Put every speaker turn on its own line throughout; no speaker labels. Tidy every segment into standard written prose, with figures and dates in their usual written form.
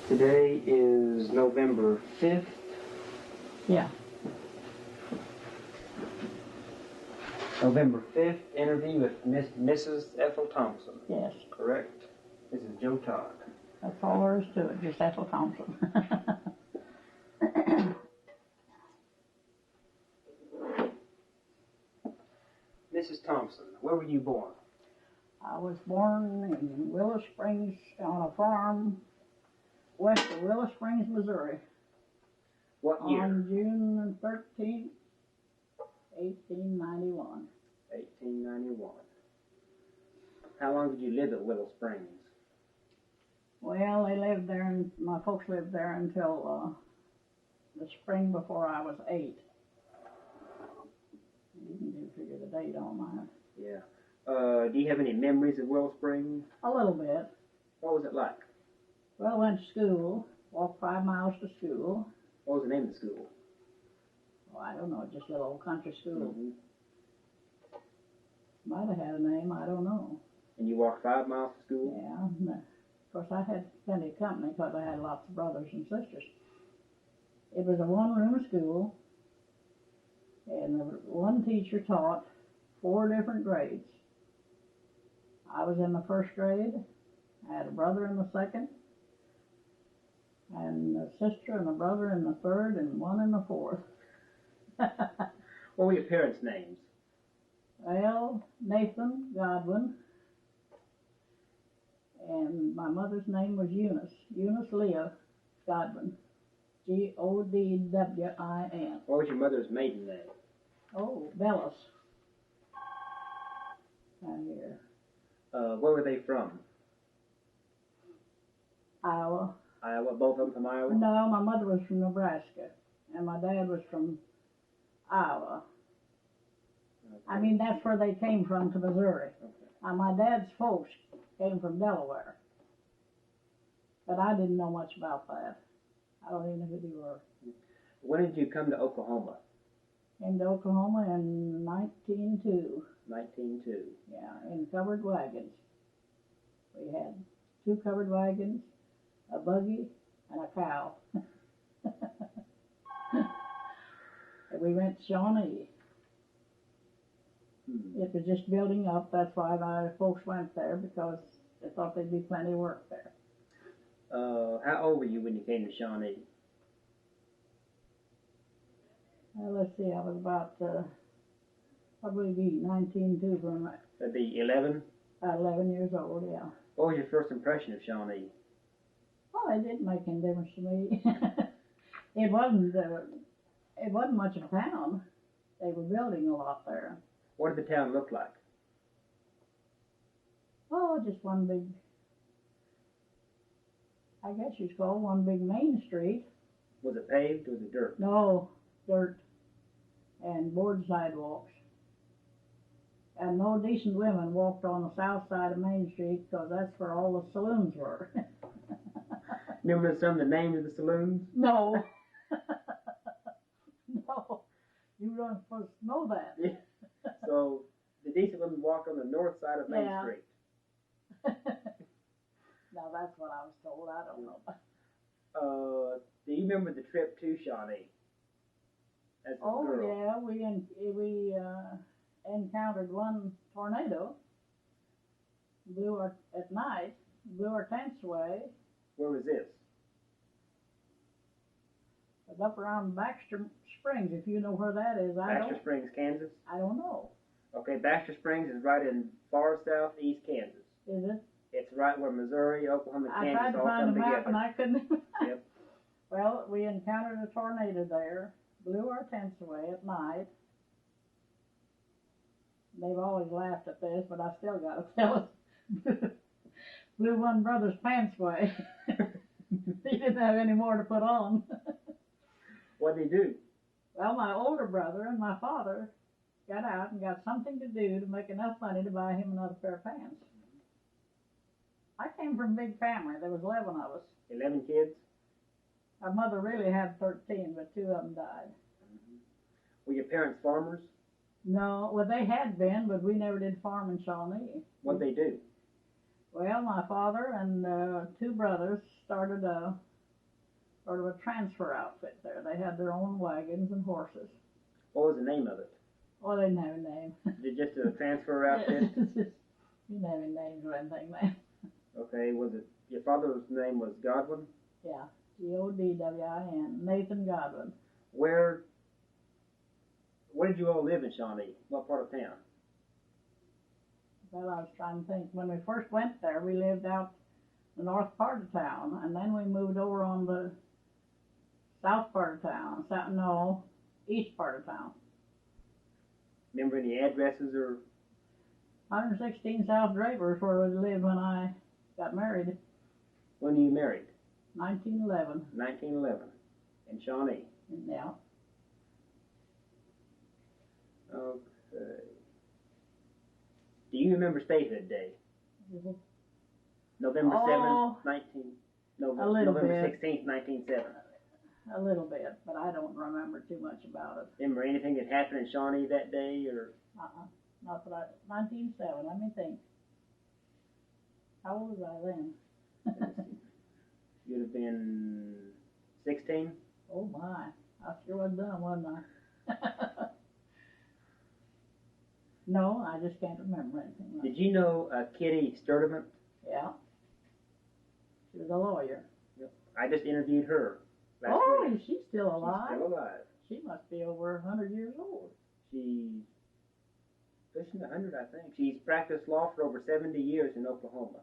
Today is November 5th.
Yeah.
November 5th, interview with Mrs. Ethyl Thompson.
Yes.
Correct? This is Joe Todd.
That's all there is to it, just Ethyl Thompson.
Mrs. Thompson, where were you born?
I was born in Willow Springs on a farm west of Willow Springs, Missouri.
What year?
On June 13th, 1891.
1891. How long did you live at Willow Springs?
Well, they lived there, and my folks lived there until the spring before I was 8. You can figure the date on that.
Yeah. Do you have any memories of Willow Springs?
A little bit.
What was it like?
Well, I went to school, walked 5 miles to school.
What was the name of the school?
Oh, I don't know, just a little old country school.
Mm-hmm.
Might have had a name, I don't know.
And you walked 5 miles to school?
Yeah. Of course, I had plenty of company because I had lots of brothers and sisters. It was a one-room school, and one teacher taught 4 different grades. I was in the 1st grade. I had a brother in the 2nd, and a sister and a brother in the 3rd, and one in the 4th.
What were your parents' names?
Well, Nathan Godwin, and my mother's name was Eunice Leah Godwin, Godwin.
What was your mother's maiden name?
Oh, Bellis. Right here.
Where were they from?
Iowa.
Iowa, both of them from Iowa?
No, my mother was from Nebraska, and my dad was from Iowa.
Okay.
I mean, that's where they came from, to Missouri.
Okay.
My dad's folks came from Delaware, but I didn't know much about that. I don't even know who they were.
When did you come to Oklahoma?
Came to Oklahoma in 1902.
1902.
Yeah, in covered wagons. We had 2 covered wagons, a buggy, and a cow. And we went to Shawnee. It was just building up. That's why my folks went there, because they thought there'd be plenty of work there.
How old were you when you came to Shawnee?
Let's see, I was about probably be 19 too, from
That'd be 11?
11 years old. Yeah.
What was your first impression of Shawnee?
Well, it didn't make any difference to me. It wasn't much of a town. They were building a lot there.
What did the town look like?
Oh, just one big, I guess you'd call one big main street.
Was it paved or was it dirt?
No, dirt and board sidewalks. And no decent women walked on the south side of Main Street, because that's where all the saloons were.
Remember some of the names of the saloons?
No. No. You weren't supposed to know that.
Yeah. So the decent women walked on the north side of Main Street.
Now that's what I was told. I don't know.
Do you remember the trip to Shawnee? As a girl?
Yeah, we encountered one tornado. At night, blew our tents away.
Where was this?
It was up around Baxter Springs, if you know where that is.
Baxter Springs, Kansas?
I don't know.
Okay, Baxter Springs is right in far southeast Kansas.
Is it?
It's right where Missouri, Oklahoma, and Kansas all come together.
I tried to find a map and I couldn't.
Yep.
Well, we encountered a tornado there, blew our tents away at night. They've always laughed at this, but I still got to tell it. Blew one brother's pants away. He didn't have any more to put on.
What did he do?
Well, my older brother and my father got out and got something to do to make enough money to buy him another pair of pants. I came from a big family. There was 11 of us.
11 kids?
My mother really had 13, but 2 of them died.
Were your parents farmers?
No, well, they had been, but we never did farm in Shawnee.
What'd they do?
Well, my father and two brothers started a sort of a transfer outfit there. They had their own wagons and horses.
What was the name of it?
Oh, they didn't have a name.
Is it just a transfer outfit?
You didn't have any names or anything, man.
Okay, was it, your father's name was Godwin?
Yeah, Godwin, Nathan Godwin.
Where did you all live in Shawnee? What part of town?
Well, I was trying to think. When we first went there, we lived out the north part of town, and then we moved over on the south part of town. East part of town.
Remember any addresses or?
116 South Draper is where we lived when I got married.
When you married?
1911.
1911. In Shawnee.
Yeah.
Okay. Do you remember statehood day?
Mm-hmm.
November 7th, 19... November
bit.
16th, 1907.
A little bit, but I don't remember too much about it.
Remember anything that happened in Shawnee that day, or?
Not that 1907, let me think. How old was I then?
You'd have been 16?
Oh my, I sure was done, wasn't I? No, I just can't remember anything.
Did you know Kitty Sturdivant?
Yeah. She was a lawyer.
Yep. I just interviewed her last week.
She's still alive?
She's still alive.
She must be over 100 years old.
She's pushing 100, I think. She's practiced law for over 70 years in Oklahoma.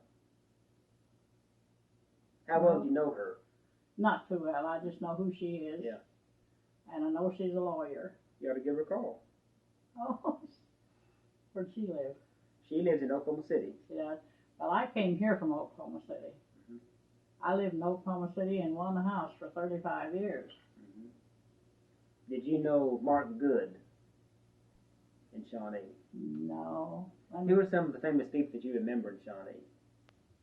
How well do you know her?
Not too well. I just know who she is.
Yeah.
And I know she's a lawyer.
You ought to give her a call.
Oh, where'd she live?
She lives in Oklahoma City.
Yeah. Well, I came here from Oklahoma City. Mm-hmm. I lived in Oklahoma City and won the house for 35 years.
Mm-hmm. Did you know Mark Good in Shawnee?
No.
Who are some of the famous people that you remember in Shawnee?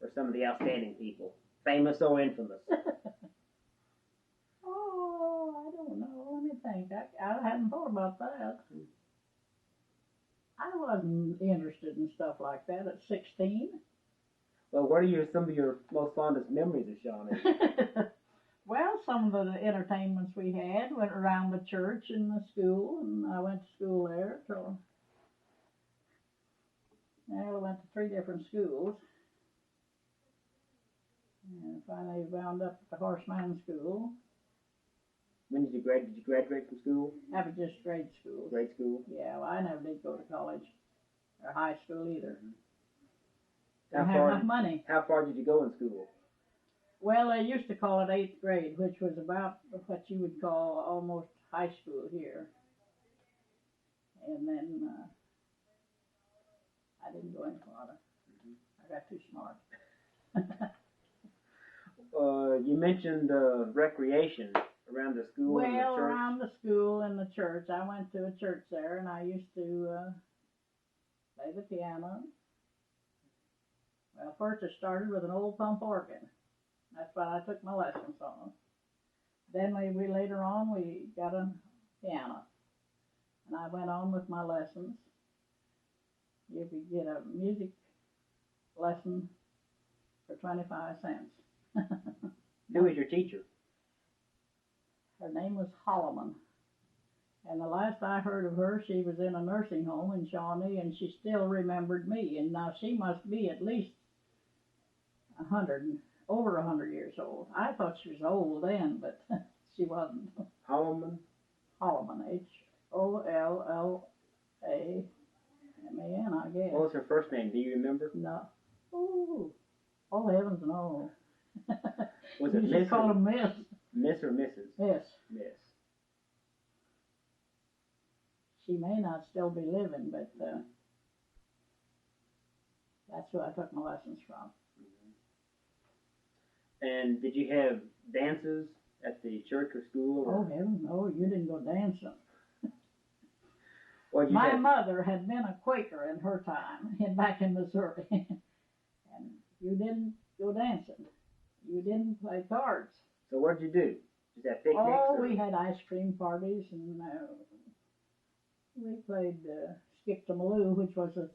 Or some of the outstanding people? Famous or infamous?
Oh, I don't know. Let me think. I hadn't thought about that. I wasn't interested in stuff like that at 16.
Well, what are some of your most fondest memories of Shawnee?
Well, some of the entertainments we had went around the church and the school, and I went to school there. So, I went to 3 different schools. And finally wound up at the Horseman School.
When did you graduate? Did you graduate from school?
That was just grade school.
Grade school?
Yeah, well, I never did go to college or high school either.
How
Didn't have enough money.
How far did you go in school?
Well, they used to call it 8th grade, which was about what you would call almost high school here. And then I didn't go any farther. I got too smart.
You mentioned recreation around the school and the church.
Well, around the school and the church. I went to a church there, and I used to play the piano. Well, first it started with an old pump organ. That's what I took my lessons on. Then we later on we got a piano, and I went on with my lessons. You could get a music lesson for 25 cents.
Who was your teacher?
Her name was Holloman. And the last I heard of her, she was in a nursing home in Shawnee, and she still remembered me. And now she must be at least over 100 years old. I thought she was old then, but she wasn't.
Holloman?
Holloman, Hollaman, I guess.
What was her first name? Do you remember?
No. Oh, heavens no.
Was it
you
Miss?
Should call her Miss.
Miss or Mrs.?
Miss.
Miss.
She may not still be living, but that's who I took my lessons from.
And did you have dances at the church or school? Or?
Oh, heaven, no, you didn't go dancing.
My
mother had been a Quaker in her time, back in Missouri. And you didn't go dancing. You didn't play cards.
So what did you do? Just have picnics?
Oh, we had ice cream parties and, We played Skip to Maloo, which was the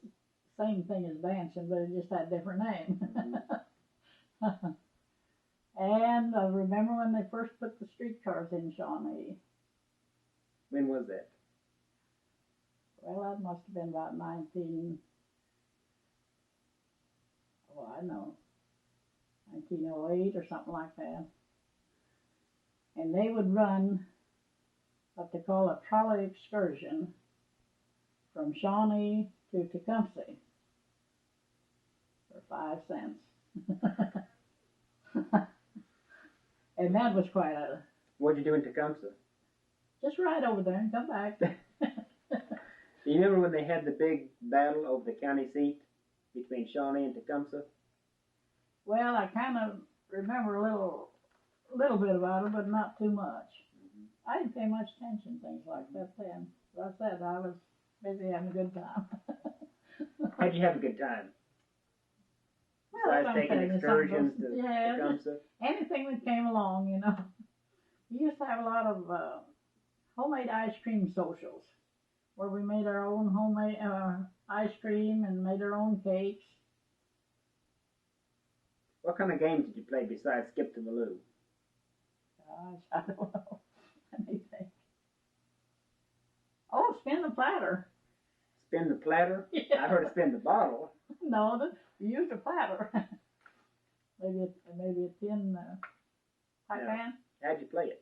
same thing as dancing, but it just had a different name.
Mm-hmm.
And I remember when they first put the streetcars in Shawnee.
When was that?
Well, that must have been about 1908 or something like that. And they would run what they call a trolley excursion from Shawnee to Tecumseh for 5 cents. And that was quite a...
What'd you do in Tecumseh?
Just ride over there and come back.
Do you remember when they had the big battle over the county seat between Shawnee and Tecumseh?
Well, I kind of remember a little bit about it, but not too much.
Mm-hmm.
I didn't pay much attention to things like that then. As I said, I was busy having a good time.
How'd you have a good time?
Well,
Besides taking excursions to Tecumseh?
Anything that came along, you know. We used to have a lot of homemade ice cream socials where we made our own homemade ice cream and made our own cakes.
What kind of games did you play besides Skip to Maloo?
Gosh, I don't know. Let me think. Oh, spin the platter.
Spin the platter?
Yeah.
I heard of spin the bottle.
No, we used a platter. maybe a tin pie pan.
How'd you play it?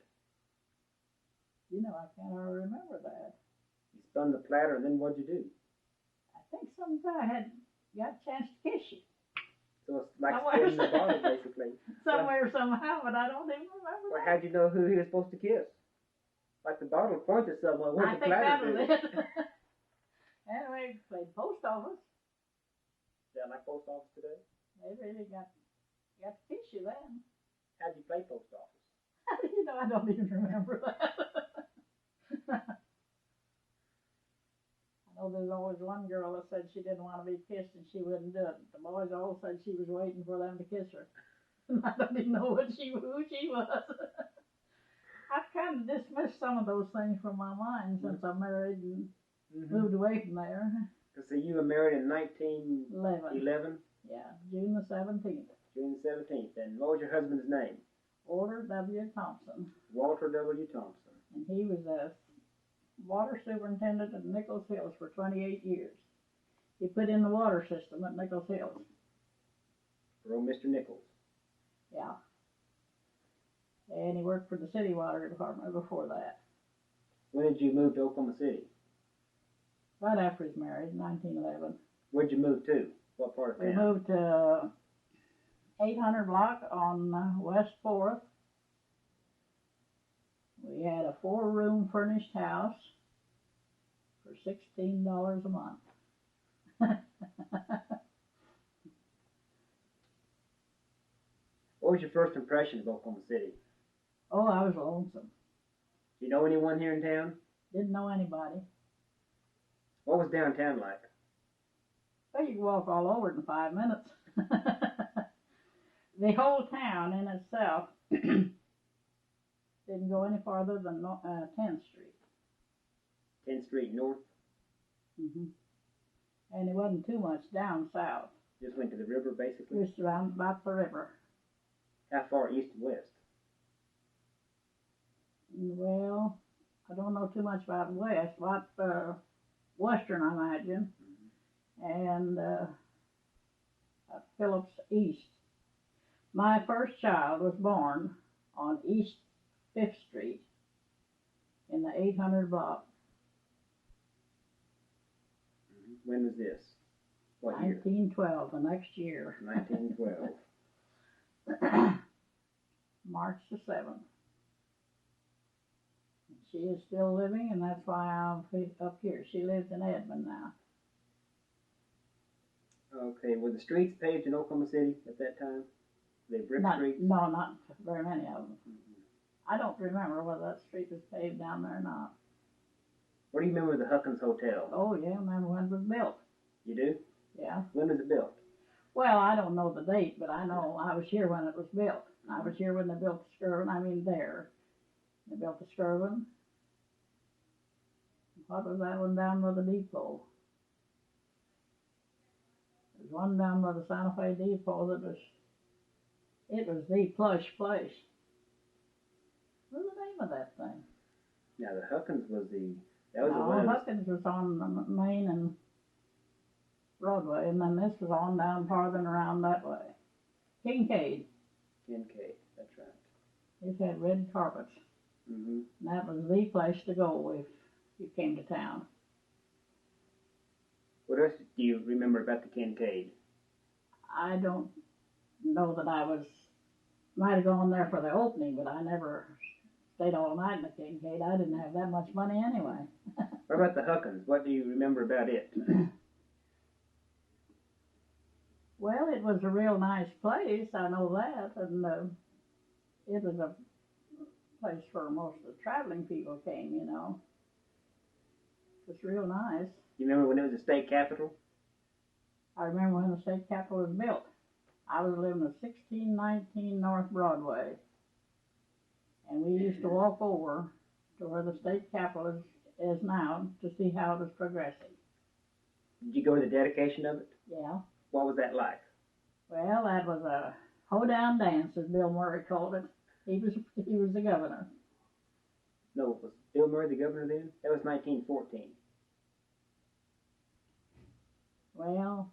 You know, I can't remember that.
You spun the platter, and then what'd you do?
I think some guy had got a chance to kiss you.
So it's like
Somewhere.
spinning the bottle, basically.
Somewhere, somehow, but I don't even remember
Well,
that.
how'd you know who he was supposed to kiss? Like the bottle pointed somewhere.
I
Where'd the
think
platter
that was
do?
it. Anyway, we played post office.
Is that like post office today?
They really got to kiss you then.
How'd you play post office?
You know, I don't even remember that. I know there's always one girl that said she didn't want to be kissed and she wouldn't do it. The boys all said she was waiting for them to kiss her. And I don't even know who she was. I've kind of dismissed some of those things from my mind since I married and moved away from there.
So you were married in 1911?
Yeah, June the 17th.
June the 17th. And what was your husband's name?
Walter W. Thompson.
Walter W. Thompson.
And he was a water superintendent at Nichols Hills for 28 years. He put in the water system at Nichols Hills.
For old Mr. Nichols.
Yeah. And he worked for the city water department before that.
When did you move to Oklahoma City?
Right after his marriage, 1911.
Where'd you move to? What part of town?
We moved to 800 block on West 4th. We had a 4-room furnished house for $16 a month.
What was your first impression of Oklahoma City?
Oh, I was lonesome.
Do you know anyone here in town?
Didn't know anybody.
What was downtown like?
Well, you could walk all over it in 5 minutes. The whole town in itself didn't go any farther than 10th Street.
10th Street North?
Mm-hmm. And it wasn't too much down south.
Just went to the river, basically?
Just around about the river.
How far east and west?
Well, I don't know too much about west, about western, I imagine, and Phillips east. My first child was born on East 5th Street in the 800 block.
When was this? What year?
1912, the next year.
1912.
March the 7th. She is still living, and that's why I'm up here. She lives in Edmond now.
Okay, were the streets paved in Oklahoma City at that time? Were they brick streets?
No, not very many of them. I don't remember whether that street was paved down there or not.
What do you remember of the Huckins Hotel?
Oh, yeah, I remember when it was built.
You do?
Yeah.
When was it built?
Well, I don't know the date, but I know I was here when it was built. I was here when they built the Skirvin. I mean, there. They built the Skirvin. What was that one down by the depot? There's one down by the Santa Fe depot it was the plush place. What's the name of that thing?
Now the Huckins was that was the
No,
one.
Huckins was on the Main and Broadway, and then this was on down farther and around that way. Kincaid.
Kincaid, that's right.
It had red carpets.
Mm-hmm.
And that was the place to go if you came to town.
What else do you remember about the Kincaid?
I don't know that might have gone there for the opening, but I never stayed all night in the Kincaid. I didn't have that much money anyway.
What about the Huckins? What do you remember about it?
Well, it was a real nice place, I know that, and it was a place where most of the traveling people came, you know. It was real nice.
You remember when it was the state capitol?
I remember when the state capitol was built. I was living at 1619 North Broadway, and we used to walk over to where the state capitol is now to see how it was progressing.
Did you go to the dedication of it?
Yeah.
What was that like?
Well, that was a hoedown dance, as Bill Murray called it. He was the governor.
No, was Bill Murray the governor then? That was 1914.
Well,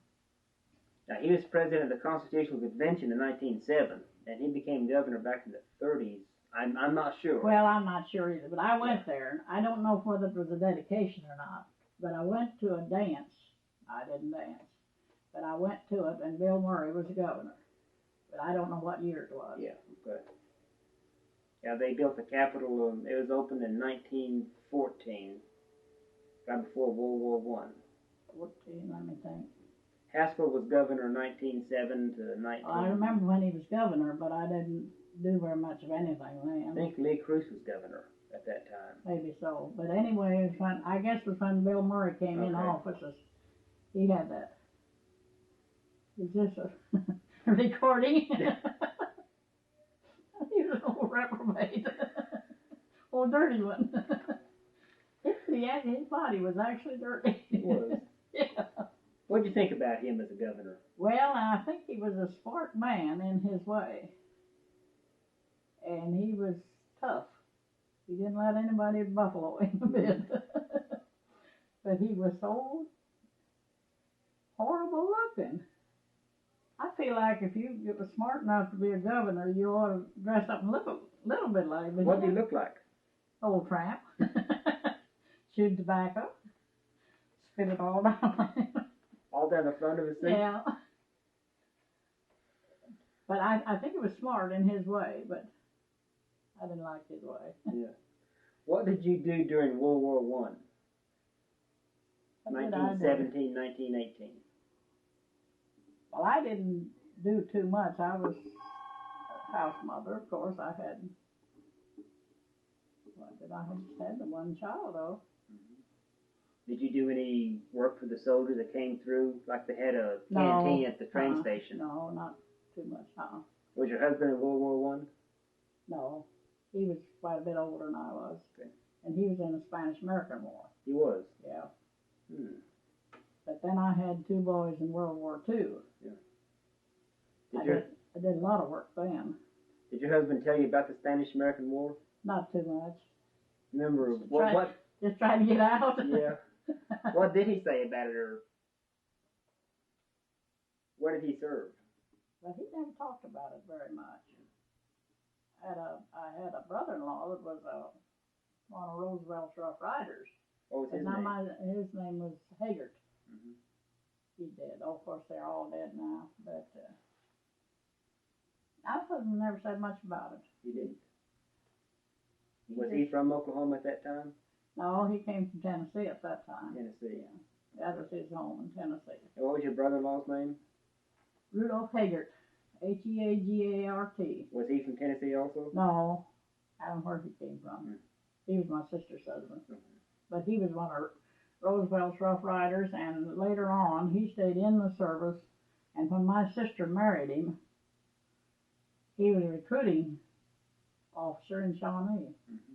now, he was president of the Constitutional Convention in 1907, and he became governor back in the 30s. I'm not sure.
well, I'm not sure either, but I went there. I don't know whether it was a dedication or not, but I went to a dance. I didn't dance, but I went to it, and Bill Murray was the governor. But I don't know what year it was.
Yeah, okay. Yeah, they built the Capitol. It was opened in 1914, right before World War One.
14, let me think.
Haskell was governor 1907 to 19.
Well, I remember when he was governor, but I didn't do very much of anything then.
I think Lee Cruz was governor at that time.
Maybe so. But anyway, it was when, I guess it was when Bill Murray came in office. He had that. Is this a recording? He was an old reprobate. Old dirty one. His body was actually dirty.
It was.
Yeah.
What did you think about him as a governor?
Well, I think he was a smart man in his way. And he was tough. He didn't let anybody buffalo him a bit. But he was so horrible looking. I feel like if you were smart enough to be a governor, you ought to dress up a little bit like him.
What did he look like?
Old tramp. Chewed tobacco. Spit it all down.
All down the front of his seat?
Yeah. But I think it was smart in his way, but I didn't like his way.
Yeah. What did you do during World War One? 1917, 1918.
Well, I didn't do too much. I was a house mother, of course. I had just had the one child, though.
Did you do any work for the soldiers that came through? Like they had a canteen at the train station?
No, not too much.
Was your husband in World War One?
No, he was quite a bit older than I was.
Okay.
And he was in the Spanish-American War.
He was?
Yeah.
Hmm.
But then I had two boys in World War II.
Yeah.
I did a lot of work then.
Did your husband tell you about the Spanish-American War?
Not too much.
Remember
Just trying to get out.
Yeah. What did he say about it, or where did he serve?
But he never talked about it very much. I had a brother-in-law that was one of Roosevelt's Rough Riders.
What was his name?
His name was Haggart.
Mm-hmm.
He's dead. Oh, of course, they're all dead now. But my husband never said much about it.
He didn't. Was he from Oklahoma at that time?
No, he came from Tennessee at that time.
Tennessee.
Yeah. That was his home in Tennessee.
And what was your brother-in-law's name?
Rudolph Haggart. Heagart.
Was he from Tennessee also?
No, I don't know where he came from.
Mm-hmm.
He was my sister's husband.
Mm-hmm.
But he was one of Roosevelt's Rough Riders, and later on he stayed in the service, and when my sister married him, he was a recruiting officer in Shawnee.
Mm-hmm.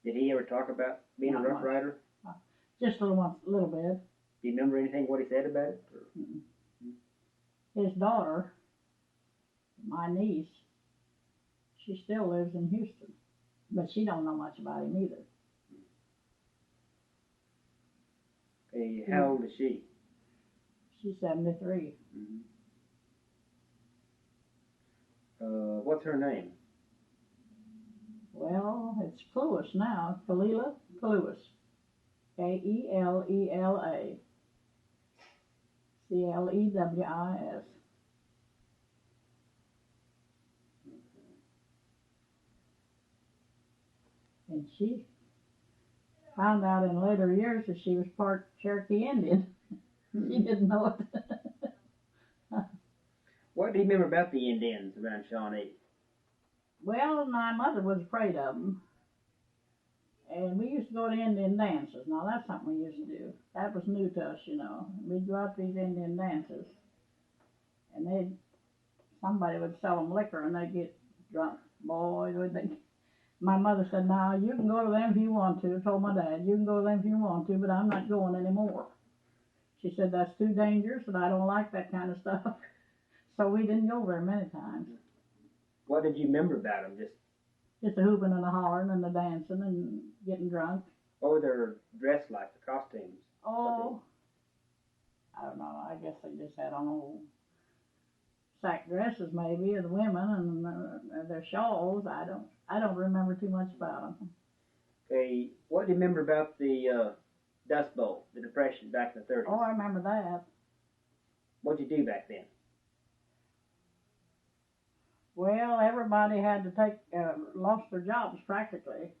Did he ever talk about being
Not
a Rough
much.
Rider?
Just a little bit.
Do you remember anything what he said about it?
His daughter, my niece, she still lives in Houston, but she don't know much about him either.
Hey, how old is she?
She's 73.
What's her name?
Well, it's Clewis's now. Kalila Clewis. K-E-L-E-L-A. C-L-E-W-I-S. And she found out in later years that she was part Cherokee Indian. She didn't know it.
What do you remember about the Indians around Shawnee?
Well, my mother was afraid of them. And we used to go to Indian dances. Now, that's something we used to do. That was new to us, you know. We'd go out to these Indian dances. And somebody would sell them liquor and they'd get drunk. Boy, would they. My mother said, "Now, you can go to them if you want to." Told my dad, "You can go to them if you want to, but I'm not going anymore." She said, "That's too dangerous and I don't like that kind of stuff." So we didn't go very many times.
What did you remember about them?
Just the hooping and the hollering and the dancing and getting drunk.
What were their dress like, the costumes?
Oh, I don't know. I guess they just had on old sack dresses maybe of the women and their shawls. I don't remember too much about them.
Okay, what do you remember about the Dust Bowl, the Depression back in the 30s?
Oh, I remember that.
What'd you do back then?
Well, everybody had to lost their jobs practically.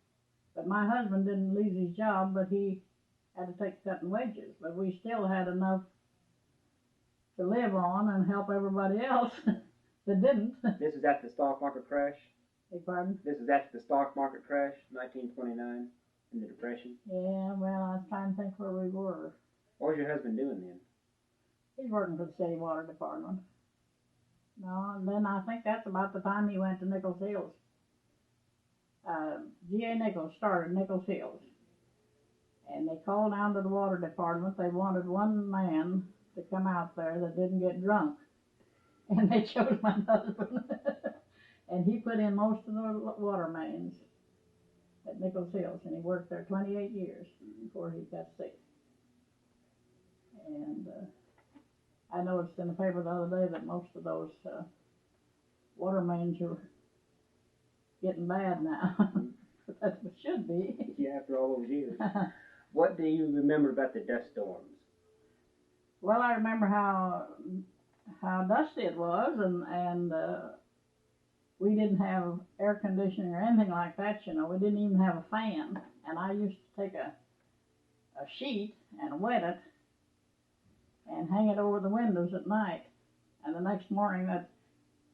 But my husband didn't lose his job, but he had to take cutting wages. But we still had enough to live on and help everybody else that didn't.
This is after the stock market crash?
Beg pardon?
This is after the stock market crash, 1929, in the Depression?
Yeah, well, I was trying to think where we were.
What was your husband doing then?
He's working for the city water department. No, and then I think that's about the time he went to Nichols Hills. G.A. Nichols started Nichols Hills. And they called down to the water department. They wanted one man to come out there that didn't get drunk. And they chose my husband. And he put in most of the water mains at Nichols Hills. And he worked there 28 years before he got sick. And I noticed in the paper the other day that most of those water mains are getting bad now. But that's what should be.
Yeah, after all those years. What do you remember about the dust storms?
Well, I remember how dusty it was, and we didn't have air conditioning or anything like that, you know. We didn't even have a fan. And I used to take a sheet and wet it and hang it over the windows at night. And the next morning that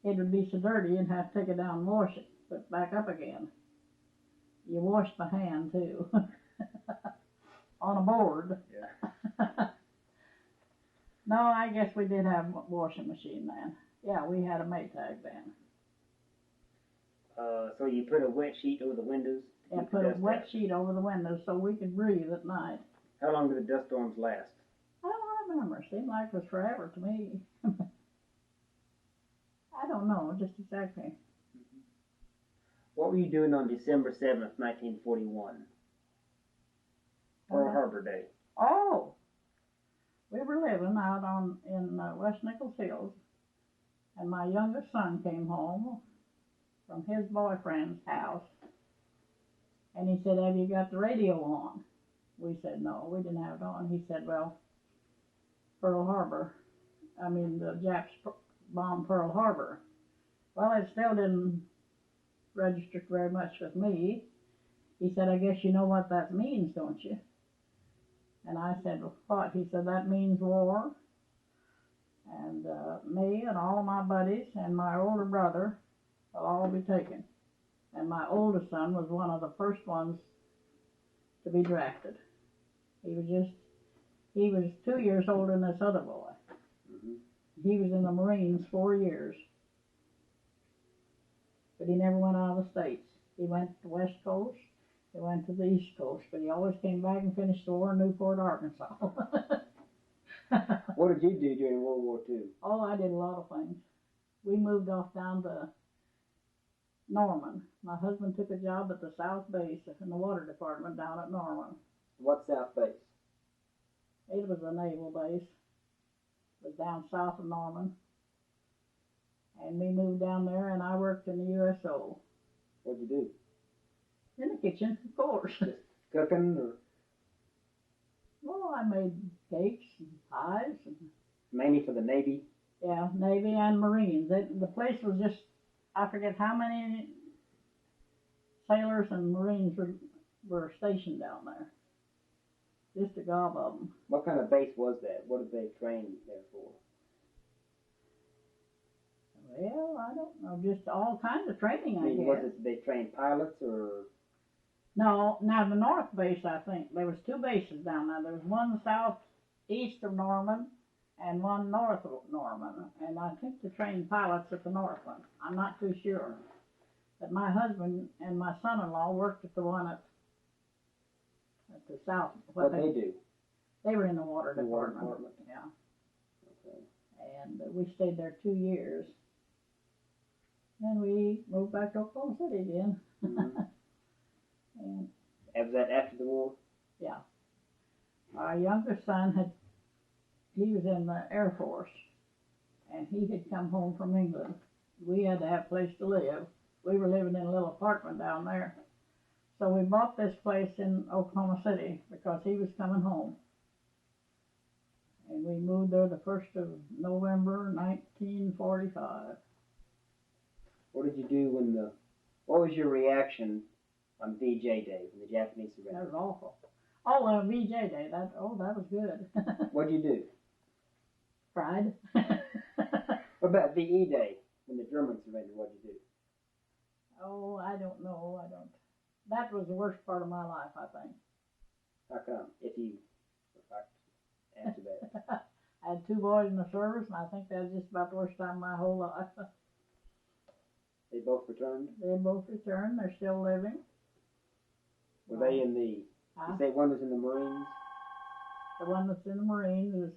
it would be so dirty you'd have to take it down and wash it, put it back up again. You washed the hand too. On a board.
Yeah.
No, I guess we did have a washing machine then. Yeah, we had a Maytag then.
So you put a wet sheet over the windows?
Yeah, put a wet sheet over the windows so we could breathe at night.
How long did the dust storms last?
I don't remember. It seemed like it was forever to me. I don't know, just exactly.
What were you doing on December 7th, 1941? Pearl Harbor Day.
Oh! We were living out in West Nichols Hills, and my youngest son came home from his boyfriend's house, and he said, "Have you got the radio on?" We said, "No, we didn't have it on." He said, "Well, the Japs bombed Pearl Harbor." Well, it still didn't register very much with me. He said, "I guess you know what that means, don't you?" And I said, "Well, what?" He said, "That means war. And me and all my buddies and my older brother will all be taken." And my oldest son was one of the first ones to be drafted. He was 2 years older than this other boy. He was in the Marines 4 years. But he never went out of the States. He went to the West Coast, He went to the East Coast, but he always came back and finished the war in Newport, Arkansas.
What did you do during World War II?
Oh, I did a lot of things. We moved off down to Norman. My husband took a job at the South Base in the water department down at Norman.
What's South Base?
It was a naval base. It was down south of Norman. And we moved down there, and I worked in the USO.
What'd you do?
In the kitchen, of course.
Just cooking, or
Well, I made cakes and pies. And,
mainly for the Navy?
yeah, Navy and Marines. The place was just, I forget how many sailors and Marines were stationed down there. Just a gob of them.
What kind of base was that? What did they train there for?
Well, I don't know, just all kinds of training, I
Was
guess.
it they trained pilots or?
No, now the North Base, I think, there was two bases down there. There was one southeast of Norman and one north of Norman, and I think they trained pilots at the North one. I'm not too sure. But my husband and my son-in-law worked at the one at the south.
What they do?
They were in the water
The water
department. Yeah.
Okay.
And we stayed there 2 years. Then we moved back to Oklahoma City again.
Mm-hmm.
And
Was that after the war?
yeah, our younger son he was in the Air Force, and he had come home from England. We had to have a place to live. We were living in a little apartment down there. So we bought this place in Oklahoma City because he was coming home. And we moved there the 1st of November, 1945.
What did you do what was your reaction on VJ Day when the Japanese
That
surrendered?
was awful. Oh, VJ Day, that was good.
What'd you do?
Cried.
What about VE Day when the Germans surrendered? What'd you do?
Oh, I don't know. That was the worst part of my life, I think.
How come? If you answer that.
I had 2 boys in the service, and I think that was just about the worst time of my whole life.
They both returned?
They both returned. They're still living.
Were they in the? You say one was in the Marines?
The one that's in the Marines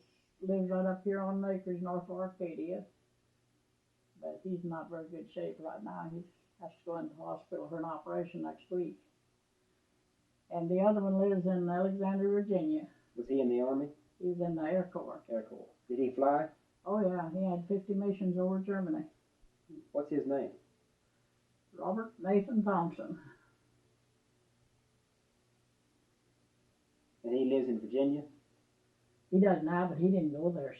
lives right up here on Acres, north of Arcadia. But he's not very good shape right now. He has to go into the hospital for an operation next week. And the other one lives in Alexandria, Virginia.
Was he in the Army?
He was in the Air Corps.
Air Corps. Did he fly?
Oh yeah, he had 50 missions over Germany.
What's his name?
Robert Nathan Thompson.
And he lives in Virginia?
He does now, but he didn't go there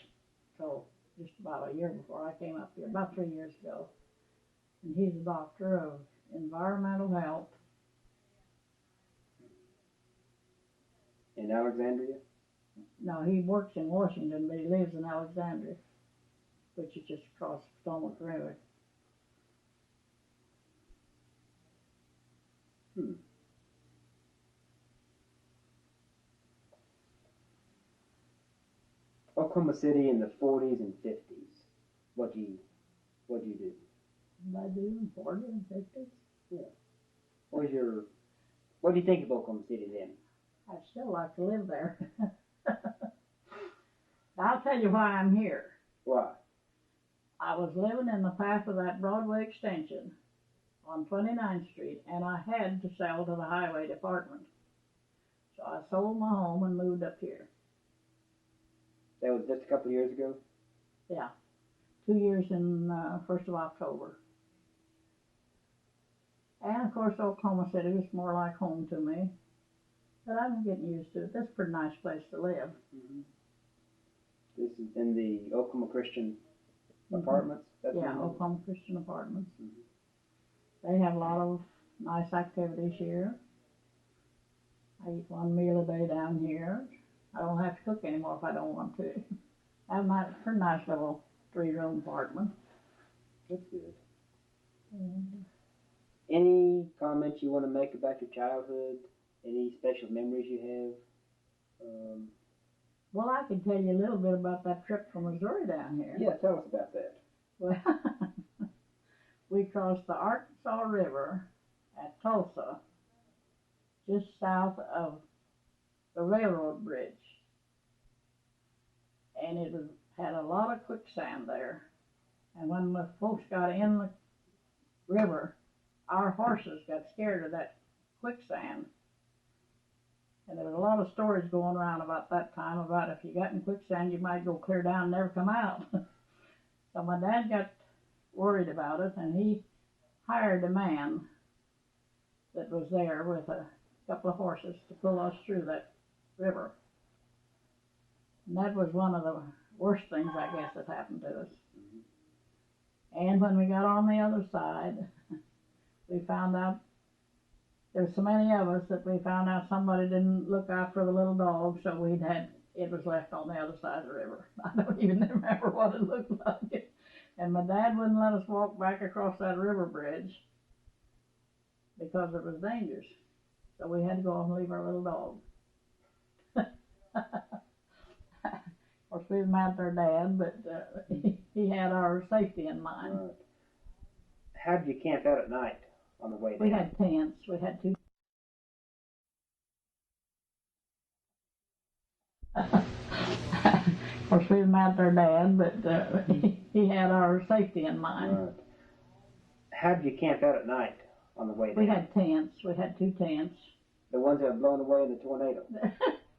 until just about a year before I came up here, about 3 years ago. And he's a doctor of environmental health.
In Alexandria?
No, he works in Washington, but he lives in Alexandria, which is just across the Potomac River.
Oklahoma City in the 40s and 50s. What'd you do?
What I do in 40 and 50s?
Yeah. What do you think of Oklahoma City then?
I'd still like to live there. I'll tell you why I'm here.
Why?
I was living in the path of that Broadway extension on 29th Street, and I had to sell to the highway department. So I sold my home and moved up here.
That was just a couple of years ago?
Yeah, 2 years in 1st of October. And of course, Oklahoma City was more like home to me. But I'm getting used to it. It's a pretty nice place to live.
Mm-hmm. This is in the Oklahoma Christian Apartments? That's
Yeah, Oklahoma Christian Apartments.
Mm-hmm.
They have a lot of nice activities here. I eat 1 meal a day down here. I don't have to cook anymore if I don't want to. I have a pretty nice little 3-room apartment.
That's good.
And
Any comments you want to make about your childhood? Any special memories you have?
well, I can tell you a little bit about that trip from Missouri down here.
Yeah, tell us about that.
Well, we crossed the Arkansas River at Tulsa, just south of the railroad bridge. And it had a lot of quicksand there. And when the folks got in the river, our horses got scared of that quicksand. And there was a lot of stories going around about that time about if you got in quicksand, you might go clear down and never come out. So my dad got worried about it, and he hired a man that was there with a couple of horses to pull us through that river. And that was one of the worst things, I guess, that happened to us. And when we got on the other side, we found out there were so many of us that we found out somebody didn't look out for the little dog, so it was left on the other side of the river. I don't even remember what it looked like. And my dad wouldn't let us walk back across that river bridge because it was dangerous. So we had to go off and leave our little dog. Of course, we was mad at our dad, but he had our safety in mind.
Right. How did you camp out at night on the way down?
We had tents. We had two. Of course, we was mad at our dad, but he had our safety in mind.
Right. How did you camp out at night on the way down?
We had tents. We had two tents.
The ones that were blown away in the tornado?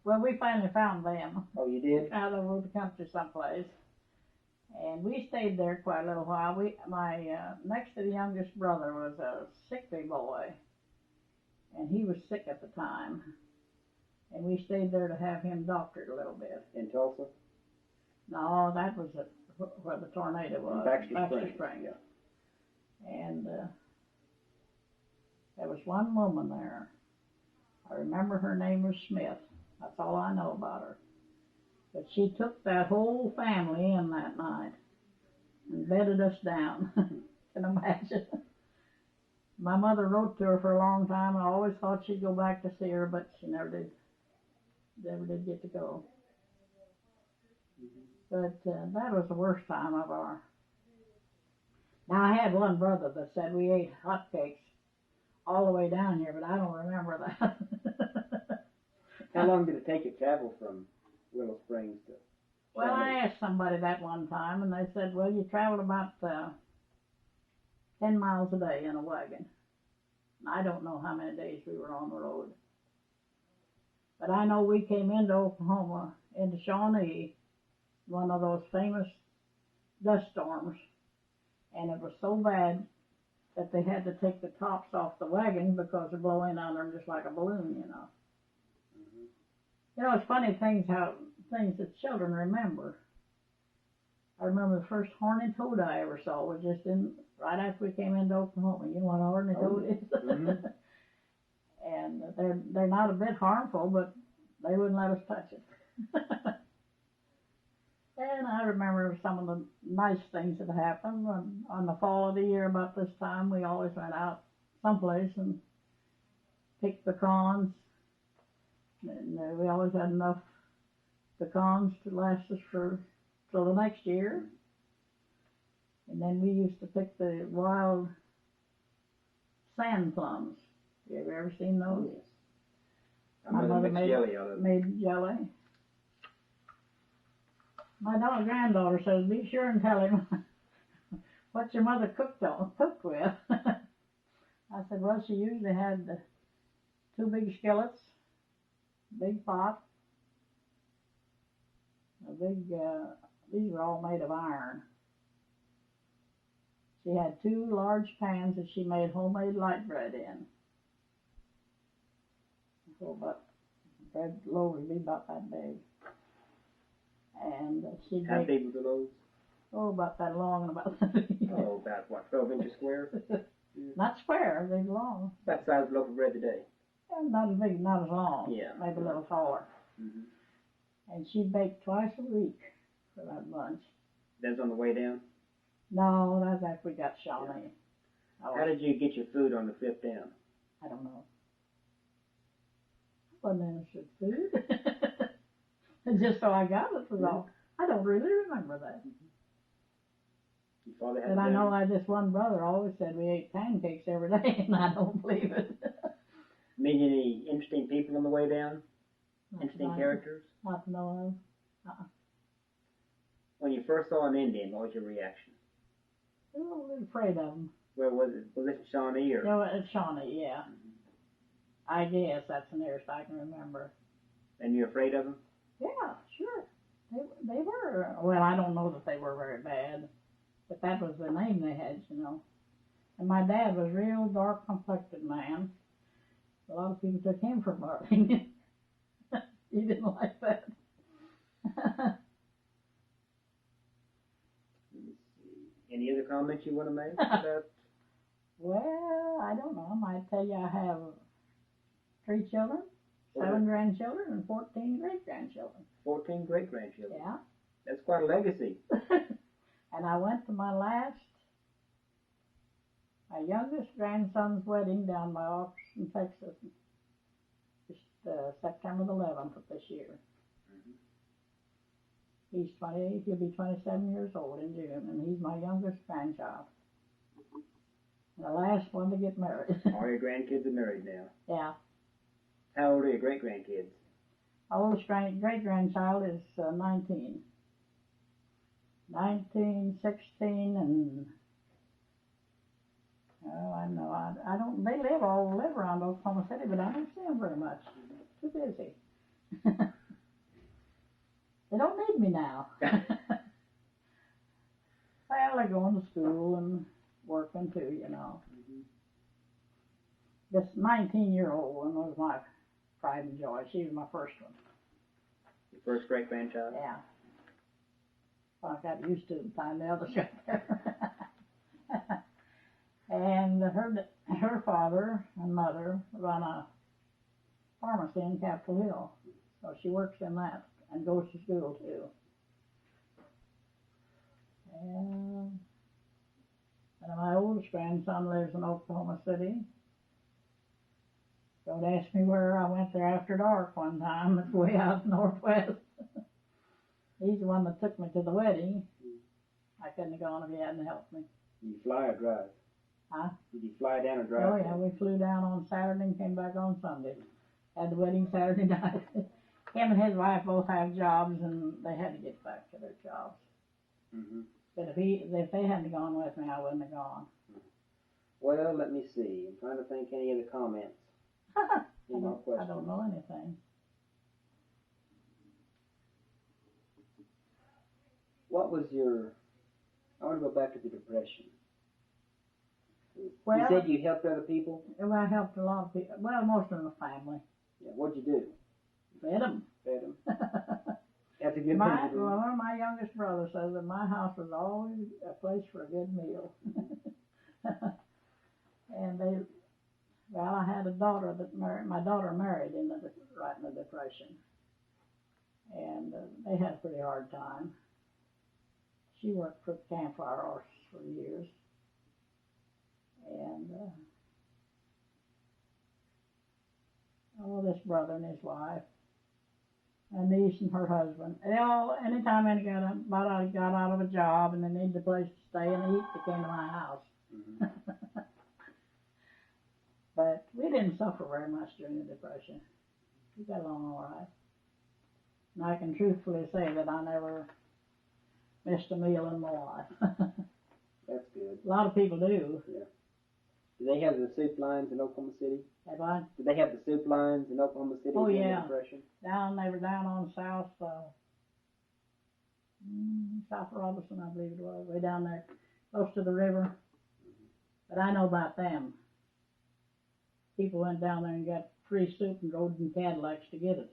Well, we finally found them.
Oh, you did?
Out of the country someplace. And we stayed there quite a little while. My next to the youngest brother was a sickly boy, and he was sick at the time. And we stayed there to have him doctored a little bit.
In Tulsa?
No, that was where the tornado was.
Baxter
Springs. Yeah. And there was one woman there. I remember her name was Smith. That's all I know about her. But she took that whole family in that night and bedded us down. Can imagine. My mother wrote to her for a long time. I always thought she'd go back to see her, but she never did get to go. But that was the worst time of our. Now, I had one brother that said we ate hotcakes all the way down here, but I don't remember that.
How long did it take you to travel from Willow Springs to
Well,
Shawnee?
I asked somebody that one time, and they said, well, you traveled about 10 miles a day in a wagon. And I don't know how many days we were on the road. But I know we came into Oklahoma, into Shawnee, one of those famous dust storms, and it was so bad that they had to take the tops off the wagons because they're blowing on them just like a balloon, you know.
Mm-hmm.
You know, it's funny things that children remember. I remember the first horny toad I ever saw was just right after we came into Oklahoma. You know what a horny toad is?
Mm-hmm.
And they're not a bit harmful, but they wouldn't let us touch it. And I remember some of the nice things that happened. On the fall of the year about this time, we always went out someplace and picked pecans. And we always had enough pecans to last us till the next year. And then we used to pick the wild sand plums. You ever seen those?
Yes.
My mother made jelly. My granddaughter says, be sure and tell him what your mother cooked with. I said, well, she usually had 2 big skillets, big pot, these were all made of iron. She had 2 large pans that she made homemade light bread in. So bread loaves would be about that big. And she'd
How
make,
big were the loaves?
about that long and about that big.
Oh, about what, 12 inches square?
Not square, they're long.
About the size of a loaf of bread today.
And not as big, not as long.
Yeah.
Maybe a little taller.
Mm-hmm.
And she'd bake twice a week for that bunch.
That's on the way down?
No, that's after we got Shawnee.
Yeah. How did you get your food on the trip down?
I don't know. I wasn't interested in food. Just so I got it was all. I don't really remember that.
Your father had
But I
them?
know this one brother always said we ate pancakes every day, and I don't believe it.
Meet any interesting people on the way down? Interesting characters?
Not to know of.
When you first saw an Indian, what was your reaction?
I was a little afraid of them.
Where was it? Was it Shawnee or?
No, it's Shawnee, yeah. I guess that's the nearest I can remember.
And you're afraid of them?
Yeah, sure. They were. Well, I don't know that they were very bad, but that was the name they had, you know. And my dad was a real dark complected man. A lot of people took him for Martin. He didn't like that.
Any other comments you want to make about?
Well, I don't know. I might tell you I have 3 children, 7 grandchildren, and 14 great-grandchildren.
14 great-grandchildren?
Yeah.
That's quite a legacy.
And I went to my youngest grandson's wedding down by Austin, Texas, just September the 11th of this year. He'll be 27 years old in June, and he's my youngest grandchild. And the last one to get married.
All your grandkids are married now?
Yeah.
How old are your great-grandkids?
My oldest great-grandchild is 19. 19, 16, and oh, I know. I don't. They live around Oklahoma City, but I don't see them very much. Too busy. They don't need me now. Well, they're going to school and working too, you know. This 19-year-old one was my pride and joy. She was my first one.
Your first great-grandchild?
Yeah. I got used to the time the others got there. And her father and mother run a pharmacy in Capitol Hill. So she works in that and goes to school too. And my oldest grandson lives in Oklahoma City. Don't ask me where. I went there after dark one time. It's way out northwest. He's the one that took me to the wedding. I couldn't have gone if he hadn't helped me.
Did you fly or drive?
Huh?
Did you fly down or drive?
Oh yeah, we flew down on Saturday and came back on Sunday. Had the wedding Saturday night. Him and his wife both have jobs, and they had to get back to their jobs. But if they hadn't gone with me, I wouldn't have gone.
Well, let me see. I'm trying to think any other comments.
I don't know anything.
What was I want to go back to the Depression.
Well,
you said you helped other people?
Well, I helped a lot of people. Well, most of the family.
Yeah, what'd you do?
Fed them.
Fed them? That's a good thing to do.
Well, my youngest brother says that my house was always a place for a good meal. And I had a daughter that married. My daughter married right in the Depression, and they had a pretty hard time. She worked for the campfire horse for years, and this brother and his wife, a niece and her husband. They all, anytime they got out of a job and they needed a place to stay and eat, they came to my house. But we didn't suffer very much during the Depression. We got along all right. And I can truthfully say that I never missed a meal in my life.
That's good.
A lot of people do.
Yeah. Do they have the soup lines in Oklahoma City?
Have I?
Do they have the soup lines in Oklahoma City
Oh,
during
yeah.
the Depression?
They were down on South Robinson, I believe it was, way down there, close to the river. But I know about them. People went down there and got free soup and rode in Cadillacs to get it.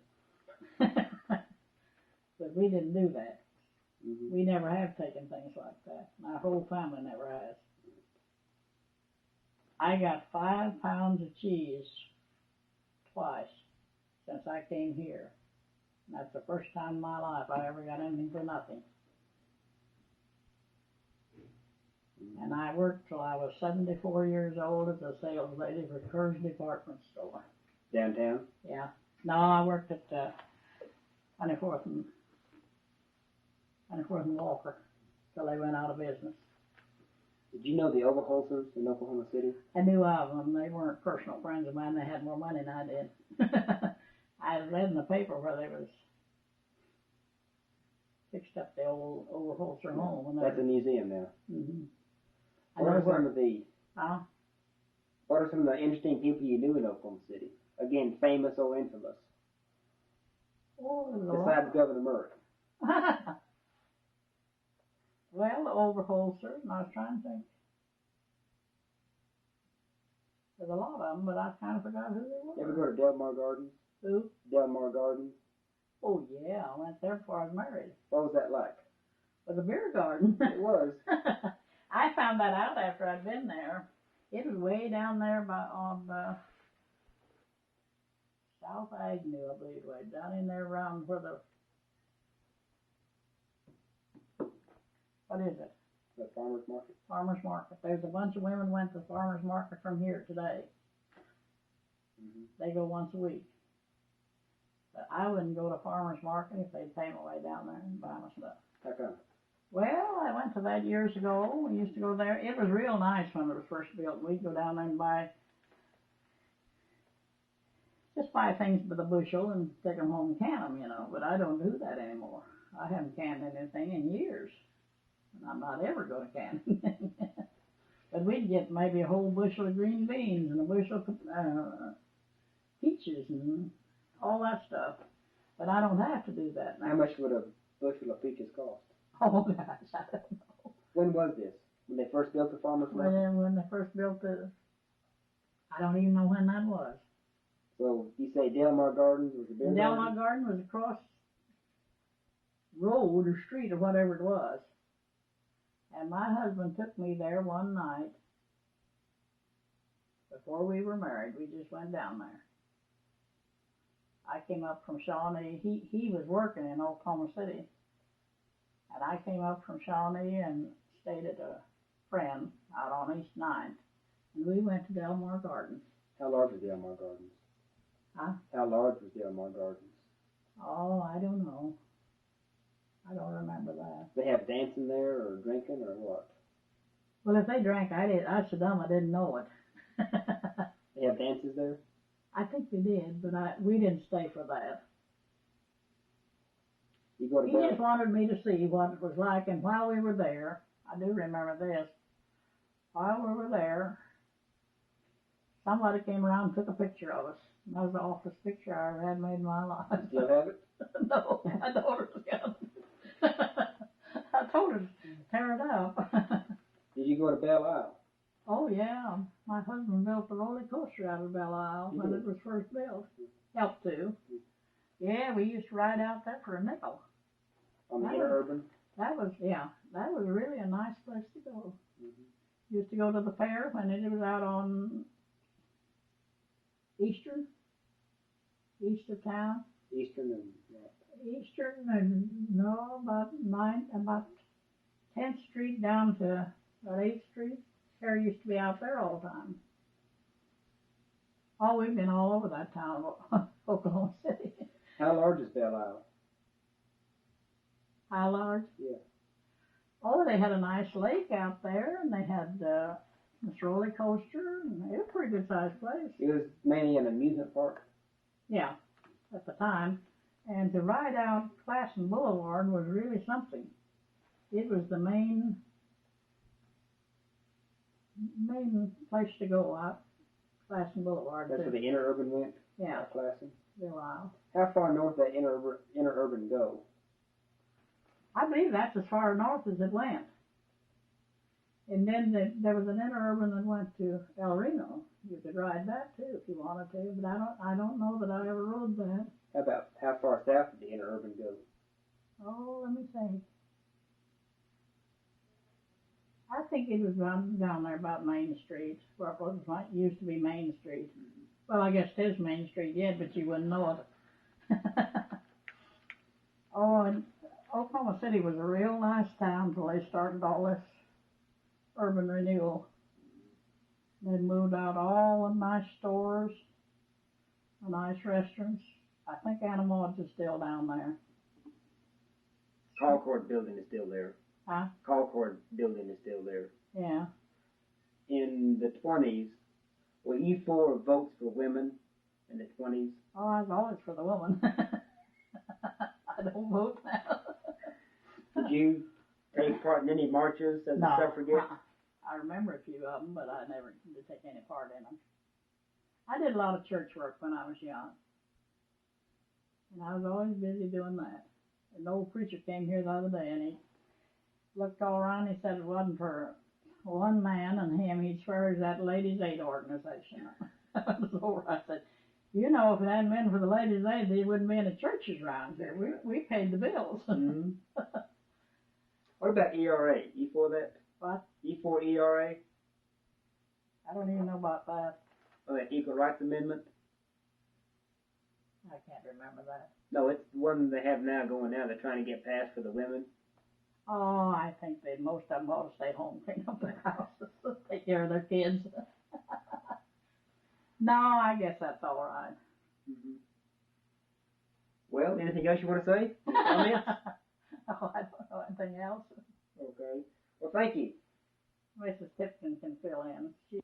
But we didn't do that. We never have taken things like that. My whole family never has. I got 5 pounds of cheese twice since I came here. And that's the first time in my life I ever got anything for nothing. And I worked till I was 74 years old as a sales lady for Kerr's department store.
Downtown?
Yeah. No, I worked at 24th and Walker till they went out of business.
Did you know the Overholsers in Oklahoma City?
I knew of them. They weren't personal friends of mine. They had more money than I did. I read in the paper where they was fixed up the old Overholser home.
That's a museum now.
Mm-hmm.
What are some of the
What
are some of the interesting people you knew in Oklahoma City? Again, famous or infamous? Besides Governor Murray.
Well, the Overholser, and I was trying to think. There's a lot of them, but I kind of forgot who they were.
You ever go to Delmar Gardens?
Who?
Delmar Gardens.
Oh, yeah, I went there before I was married.
What was that like?
It was a beer garden.
It was.
I found that out after I'd been there. It was way down there on South Avenue, I believe, way down in there around where the, what is it?
The farmer's market?
Farmer's market. There's a bunch of women went to the farmer's market from here today.
Mm-hmm.
They go once a week. But I wouldn't go to farmer's market if they'd pay my way down there and buy my stuff.
How come?
Well, I went to that years ago. We used to go there. It was real nice when it was first built. We'd go down there and just buy things by the bushel and take them home and can them, you know. But I don't do that anymore. I haven't canned anything in years. And I'm not ever going to can anything. But we'd get maybe a whole bushel of green beans and a bushel of peaches and all that stuff. But I don't have to do that now.
How much would a bushel of peaches cost?
Oh, gosh, I don't know.
When was this? When they first built the farmer's market?
When they first built I don't even know when that was.
So you say Delmar Gardens was a beer garden?
Delmar Garden was across road or street or whatever it was. And my husband took me there one night before we were married. We just went down there. I came up from Shawnee. He was working in Oklahoma City. And I came up from Shawnee and stayed at a friend out on East 9th. And we went to Delmar Gardens.
How large was Delmar Gardens?
Huh?
How large was Delmar Gardens?
Oh, I don't know. I don't remember that.
They have dancing there or drinking or what?
Well, if they drank, I so dumb I didn't know it.
They have dances there?
I think they did, but we didn't stay for that.
You go to
He just wanted me to see what it was like, and while we were there, I do remember this, while we were there, somebody came around and took a picture of us. And that was the awfulest picture I ever had made in my life.
You still have it?
No, I told her to go. I told her to tear it up.
Did you go to Belle Isle?
Oh, yeah. My husband built the roller coaster out of Belle Isle when it was first built. Helped to. Yeah, we used to ride out there for a nickel.
On the interurban?
That was really a nice place to go.
Mm-hmm.
Used to go to the fair when it was out on Eastern, east of town.
Eastern and what?
Eastern and about 10th Street down to about 8th Street. Kerr used to be out there all the time. Oh, we've been all over that town of Oklahoma City.
How large is Belle Isle?
How large?
Yeah.
Oh, they had a nice lake out there, and they had this roller coaster, and it was a pretty good sized place.
It was mainly an amusement park?
Yeah, at the time. And to ride out Classen Boulevard was really something. It was the main place to go out Classen Boulevard.
That's where the interurban went?
Yeah.
Classen?
Wow.
How far north did that interurban go?
I believe that's as far north as it went. And then there was an interurban that went to El Reno. You could ride that too if you wanted to, but I don't know that I ever rode that.
How far south did the interurban go?
Oh, let me think. I think it was down there about Main Street, where it used to be Main Street. Well, I guess it is Main Street yet, but you wouldn't know it. Oh, and Oklahoma City was a real nice town until they started all this urban renewal. They moved out all the nice stores, the nice restaurants. I think Animals is still down there.
Concord building is still there.
Huh?
Concord building is still there.
Yeah.
20s, were you for votes for women in the 20s?
Oh, I was always for the woman. I don't vote now.
Did you take part in any marches as a suffragette?
I remember a few of them, but I never did take any part in them. I did a lot of church work when I was young. And I was always busy doing that. An old preacher came here the other day, and he looked all around. He said it wasn't for one man and him. He'd swear it was that Ladies' Aid organization. So I said, you know, if it hadn't been for the Ladies' Aid, there wouldn't be any churches around here. We paid the bills.
Mm-hmm. What about ERA? You for that?
What?
You for ERA?
I don't even know about that.
Oh, that Equal Rights Amendment?
I can't remember that.
No, it's the one they have now going now. They're trying to get passed for the women.
Oh, I think most of them ought to stay home, clean up their houses, take care of their kids. No, I guess that's all right.
Mm-hmm. Well, anything else you want to say? Any comments?
Oh, I don't know anything else.
Okay. Well, thank you.
Mrs. Tipton can fill in.